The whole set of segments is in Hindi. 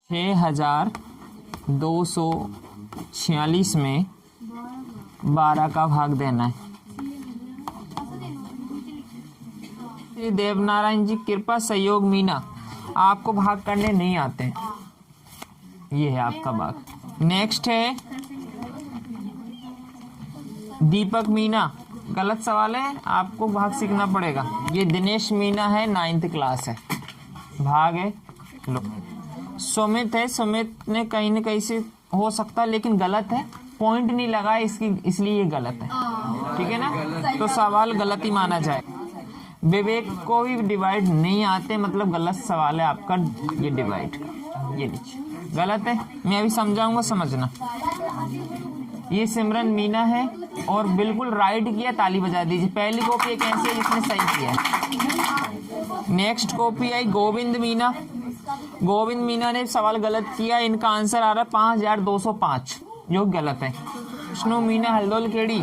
6246 में 12 का भाग देना है। श्री देवनारायण जी कृपा सहयोग मीना, आपको भाग करने नहीं आते हैं। ये है आपका भाग। नेक्स्ट है दीपक मीना, गलत सवाल है, आपको भाग सीखना पड़ेगा। ये दिनेश मीना है, 9th क्लास है, भाग है। लो सुमित है, सुमित ने कहीं न कहीं से हो सकता है लेकिन गलत है, पॉइंट नहीं लगा इसकी, इसलिए ये गलत है। ठीक है ना, तो सवाल गलत ही माना जाए। विवेक को भी डिवाइड नहीं आते, मतलब गलत सवाल है आपका। ये डिवाइड का ये नीचे गलत है, मैं अभी समझाऊंगा, समझना। ये सिमरन मीना है और बिल्कुल राइट किया, ताली बजा दीजिए। पहली कॉपी एक ऐसी है जिसने सही किया है। नेक्स्ट कॉपी आई गोविंद मीना, गोविंद मीना ने सवाल गलत किया, इनका आंसर आ रहा है 5205, जो गलत है। विष्णु मीना हल्दोल केड़ी,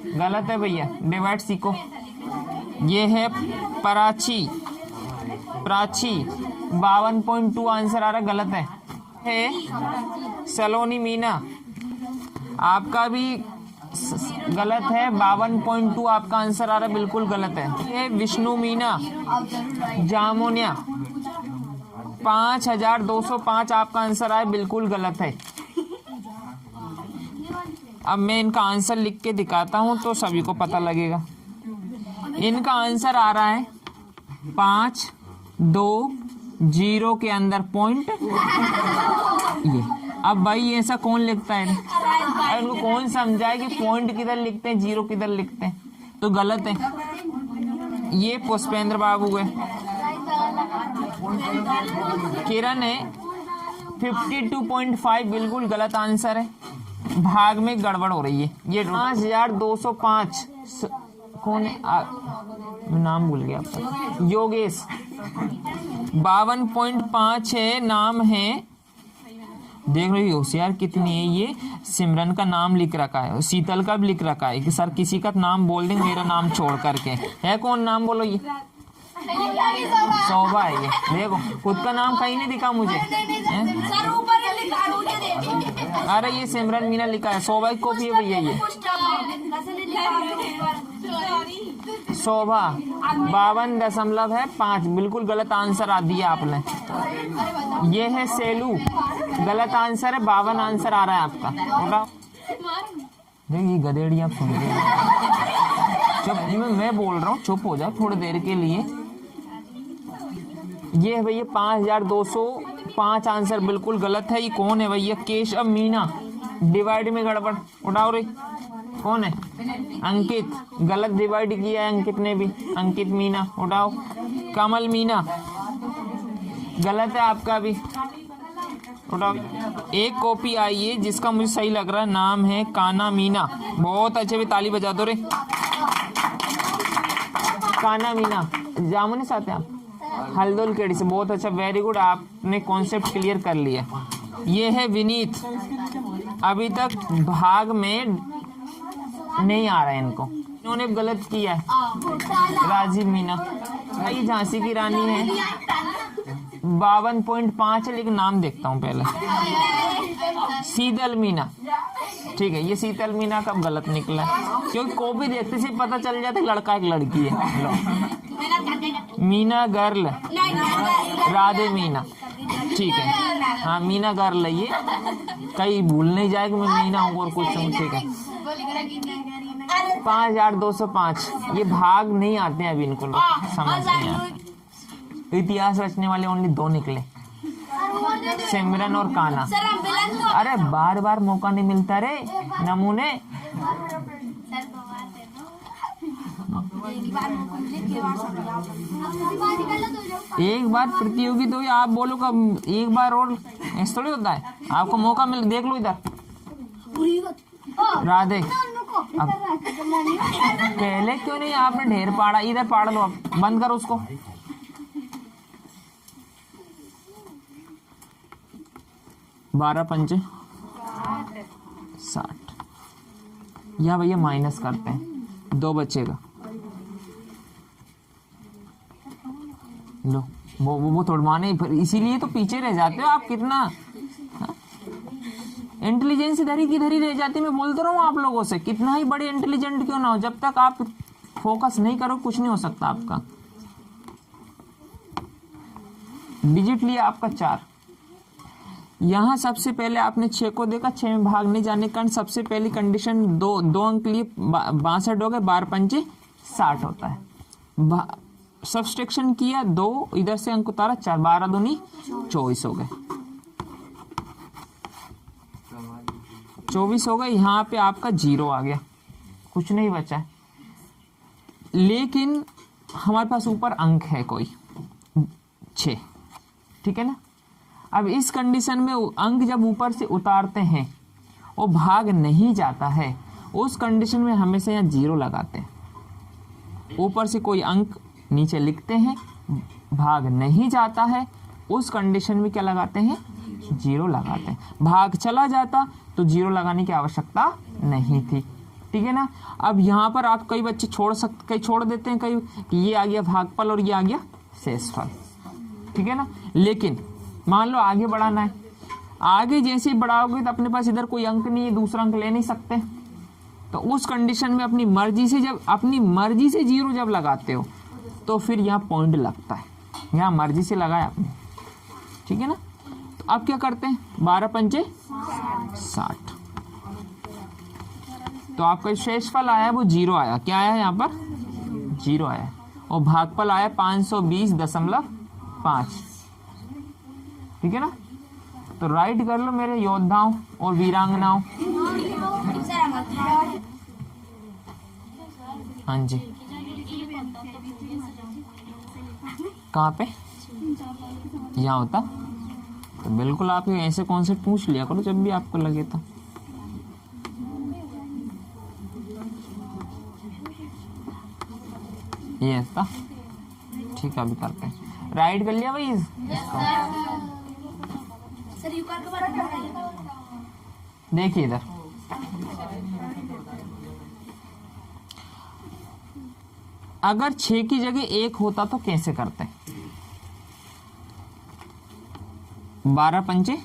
गलत है भैया, डिवाइड सीखो। ये है प्राची, प्राची 52.2 आंसर आ रहा है, गलत है। सलोनी मीना, आपका भी गलत है, 52.2 आपका आंसर आ रहा है, बिल्कुल गलत है। ये विष्णु मीना जामुनिया 5205 आपका आंसर आया, बिल्कुल गलत है। अब मैं इनका आंसर लिख के दिखाता हूं तो सभी को पता लगेगा। इनका आंसर आ रहा है 520 के अंदर पॉइंट। ये अब भाई ऐसा कौन लिखता है, इनको कौन समझाए कि पॉइंट किधर लिखते हैं, जीरो किधर लिखते हैं, तो गलत है। ये पुष्पेंद्र बाबू है। किरण है 52.5, बिल्कुल गलत आंसर है, भाग में गड़बड़ हो रही है। ये 5205 कौन है, नाम भूल गया आपका, योगेश 52.5 है, नाम है, देख रही हो होशियार कितनी है। ये सिमरन का नाम लिख रखा है, शीतल का भी लिख रखा है कि सर किसी का नाम बोल देंगे मेरा नाम छोड़ करके। है कौन, नाम बोलो। ये शोभा है, ये देखो खुद का नाम कहीं नहीं दिखा मुझे। अरे ये सिमरन मीना लिखा है, शोभा की कॉपी है भैया। ये शोभा 52.5, बिल्कुल गलत आंसर आ दिया आपने। ये है सेलू, गलत आंसर है, 52 आंसर आ रहा है आपका। ये गधेड़ी आप सुन रहे हैं, चुप, मैं बोल रहा हूँ, चुप हो जाओ थोड़ी देर के लिए। ये है भैया 5205 आंसर बिल्कुल गलत है। ये कौन है भैया, केशव मीना, डिवाइड में गड़बड़, उठाओ रे, कौन है, अंकित, गलत डिवाइड किया है अंकित ने भी, अंकित मीना उठाओ। कमल मीना, गलत है आपका भी, उठाओ। एक कॉपी आई है जिसका मुझे सही लग रहा है, नाम है काना मीना, बहुत अच्छे, भी ताली बजा दो रे। काना मीना जामुनी साथ हैं आप, हल्दोल केड़ी से, बहुत अच्छा, वेरी गुड, आपने कॉन्सेप्ट क्लियर कर लिया। ये है विनीत, अभी तक भाग में नहीं आ रहा है इनको, इन्होंने गलत किया है। राजीव मीना, ये झांसी की रानी है, 52.5 है, लेकिन नाम देखता हूँ पहले। शीतल मीना, ठीक है, ये शीतल मीना कब गलत निकला है, क्योंकि कॉपी देखते से पता चल जाता है लड़का एक लड़की है। मीना गर्ल, राधे मीना, ठीक है, हाँ मीना गर्ल है, ये कहीं भूल नहीं जाए कि मैं मीना हूँ और कुछ हूँ। ठीक है, 5205, ये भाग नहीं आते हैं अभी इनको, समझ नहीं आता। इतिहास रचने वाले ओनली 2 निकले, सिमरन और काना। अरे बार बार मौका नहीं मिलता रे, नमूने। एक बार प्रतियोगी तो आप बोलो कब, एक बार और ऐसा थोड़ी होता है, आपको मौका मिल, देख लो इधर राधे। अब पहले क्यों नहीं आपने ढेर पाड़ा, इधर पाड़ लो, अब बंद करो उसको। 12 पंचे 60, या भैया माइनस करते हैं, 2 बचेगा, लो वो थोड़ा माने, इसीलिए तो पीछे रह जाते हो आप। कितना इंटेलिजेंस इधर ही की इधर ही रह जाती। मैं बोलता रहा हूँ आप लोगों से, कितना ही बड़े इंटेलिजेंट क्यों ना हो, जब तक आप फोकस नहीं करो कुछ नहीं हो सकता आपका। डिजिट लिया आपका 4। यहां सबसे पहले आपने 6 को देखा, 6 में भाग नहीं जाने के कारण सबसे पहली कंडीशन 2 अंक लिए 62 हो गए, 12 पंचे 60 होता है। सब्सट्रैक्शन किया 2, इधर से अंक उतारा 4, 12 दूनी 24 हो गए, 24 हो गए। यहाँ पे आपका 0 आ गया, कुछ नहीं बचा है। लेकिन हमारे पास ऊपर अंक है कोई 6, ठीक है ना। अब इस कंडीशन में अंक जब ऊपर से उतारते हैं वो भाग नहीं जाता है, उस कंडीशन में हमेशा यहाँ 0 लगाते हैं। ऊपर से कोई अंक नीचे लिखते हैं, भाग नहीं जाता है, उस कंडीशन में क्या लगाते हैं, 0 लगाते हैं। भाग चला जाता तो 0 लगाने की आवश्यकता नहीं थी, ठीक है ना। अब यहाँ पर आप कई बच्चे कई छोड़ देते हैं, कई ये आ गया भागफल और ये आ गया शेषफल, ठीक है ना। लेकिन मान लो आगे बढ़ाना है, आगे जैसे ही बढ़ाओगे तो अपने पास इधर कोई अंक नहीं है, दूसरा अंक ले नहीं सकते, तो उस कंडीशन में अपनी मर्जी से 0 जब लगाते हो तो फिर यहाँ पॉइंट लगता है। यहाँ मर्जी से लगाया आपने, ठीक है ना। तो अब क्या करते हैं, 12 पंचे 60, तो आपका शेषफल आया वो 0 आया। क्या आया यहाँ पर, 0 आया। और भागफल आया 520.5, ठीक है ना। तो राइट कर लो मेरे योद्धाओं और वीरांगनाओं। हाँ जी, कहाँ पे, यहाँ होता तो बिल्कुल आप ऐसे कॉन्सेप्ट पूछ लिया करो जब भी आपको लगे तो। ये था, ठीक है, अभी करते हैं। राइट कर लिया भाई इसको। देखिए इधर अगर 6 की जगह 1 होता तो कैसे करते हैं, 12 पंचे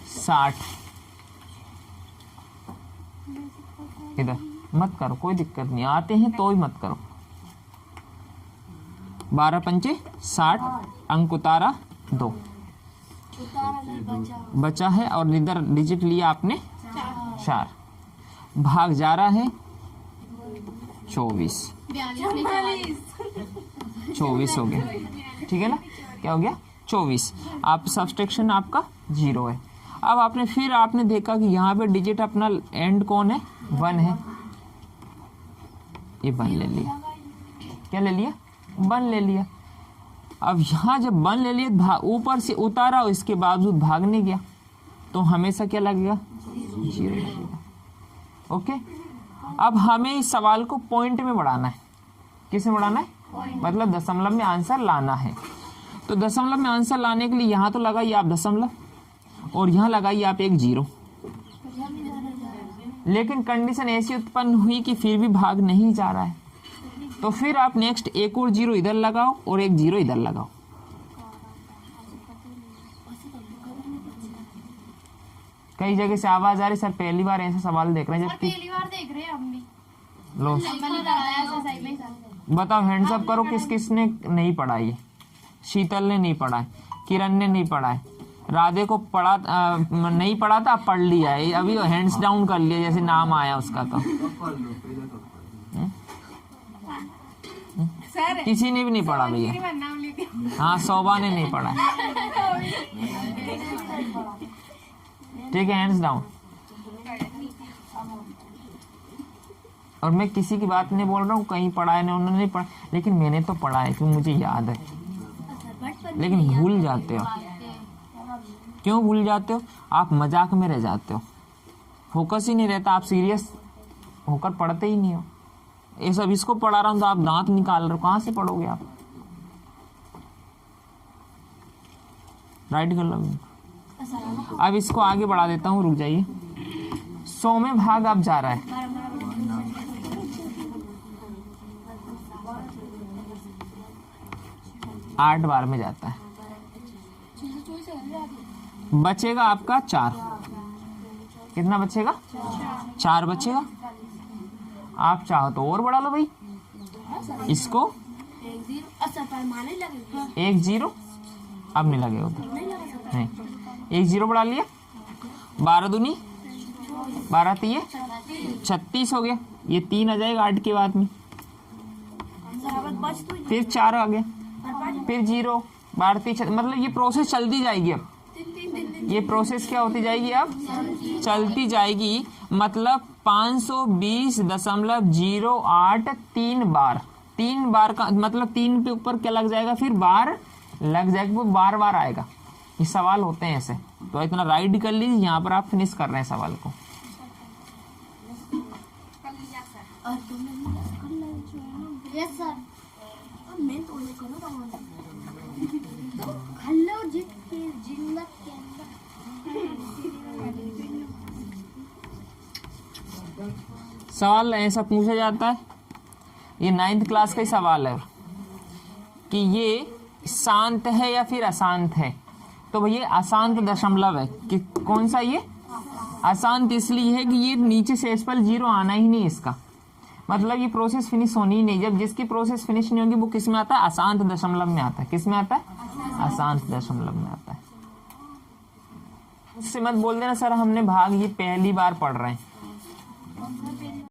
60, इधर मत करो, कोई दिक्कत नहीं, आते हैं तो ही मत करो। 12 पंचे 60, अंक उतारा 2 बचा है, और इधर डिजिट लिया आपने 4, भाग जा रहा है 24 हो गया, ठीक है ना। क्या हो गया, 24। आप सब्सट्रैक्शन आपका 0 है। अब आपने देखा कि यहाँ पे डिजिट अपना एंड कौन है, 1 है, ये 1 ले लिया। क्या ले लिया, 1 ले लिया। अब यहाँ जब 1 ले लिया, ऊपर से उतारा और इसके बावजूद भाग नहीं गया, तो हमेशा क्या लगेगा, 0 लगेगा। ओके, अब हमें इस सवाल को पॉइंट में बढ़ाना है। किसमें बढ़ाना है, मतलब दशमलव में आंसर लाना है। तो दशमलव में आंसर लाने के लिए यहाँ तो लगाइए आप दशमलव, और यहाँ लगाइए आप एक 0। लेकिन कंडीशन ऐसी उत्पन्न हुई कि फिर भी भाग नहीं जा रहा है, तो फिर आप नेक्स्ट एक और 0 इधर लगाओ और एक 0 इधर लगाओ। कई जगह से आवाज आ रही, सर पहली बार ऐसा सवाल देख रहे हैं, जबकि पहली बार देख रहे हैं हम भी। लो बताओ, हैंड्स अप करो, किस किस ने नहीं पढ़ा ये। शीतल ने नहीं पढ़ा है, किरण ने नहीं पढ़ा है, राधे को नहीं पढ़ा था, पढ़ लिया है, अभी हैंड्स डाउन कर लिया जैसे नाम आया उसका। तो किसी ने भी नहीं पढ़ा भैया। हाँ, शोभा ने नहीं पढ़ा, ठीक है, हैंड्स डाउन। और मैं किसी की बात नहीं बोल रहा हूँ, कहीं पढ़ा है उन्होंने नहीं पढ़ा, लेकिन मैंने तो पढ़ा है क्योंकि मुझे याद है। लेकिन भूल जाते हो, क्यों भूल जाते हो, आप मजाक में रह जाते हो, फोकस ही नहीं रहता, आप सीरियस होकर पढ़ते ही नहीं हो। ये सब इसको पढ़ा रहा हूँ तो आप दांत निकाल रहे हो, कहाँ से पढ़ोगे आप। राइट कर लो। अब इसको आगे बढ़ा देता हूँ, रुक जाइए। 100 में भाग अब जा रहा है, 8 बार में जाता है। बचेगा आपका 4। कितना बचेगा? 4 बचेगा। आप चाहो तो और बढ़ा लो भाई इसको। 1 0 अब नहीं लगेगा उधर, नहीं 1 0 बढ़ा लिया। 12 दूनी 12 तिये 36 हो गया। ये 3 आ जाएगा 8 के बाद में, फिर 4 आ गया, फिर 0 12 3 मतलब ये प्रोसेस चलती जाएगी। अब ये प्रोसेस क्या होती जाएगी? अब चलती जाएगी। मतलब 520.08 3 बार। 3 बार का मतलब 3 के ऊपर क्या लग जाएगा? फिर बार लग जाएगा, वो बार बार आएगा। ये सवाल होते हैं ऐसे। तो इतना राइट कर लीजिए। यहाँ पर आप फिनिश कर रहे हैं सवाल को। सवाल ऐसा पूछा जाता है, ये 9th क्लास का ही सवाल है कि ये शांत है या फिर अशांत है। तो भैया अशांत दशमलव है कि कौन सा? ये अशांत इसलिए है कि ये नीचे से इस पर 0 आना ही नहीं इसका, मतलब ये प्रोसेस फिनिश होनी ही नहीं। जब जिसकी प्रोसेस फिनिश नहीं होगी वो किस में आता है? अशांत दशमलव में आता है। किस में आता है? अशांत दशमलव में आता है। उससे मत बोल देना सर हमने भाग ये पहली बार पढ़ रहे हैं।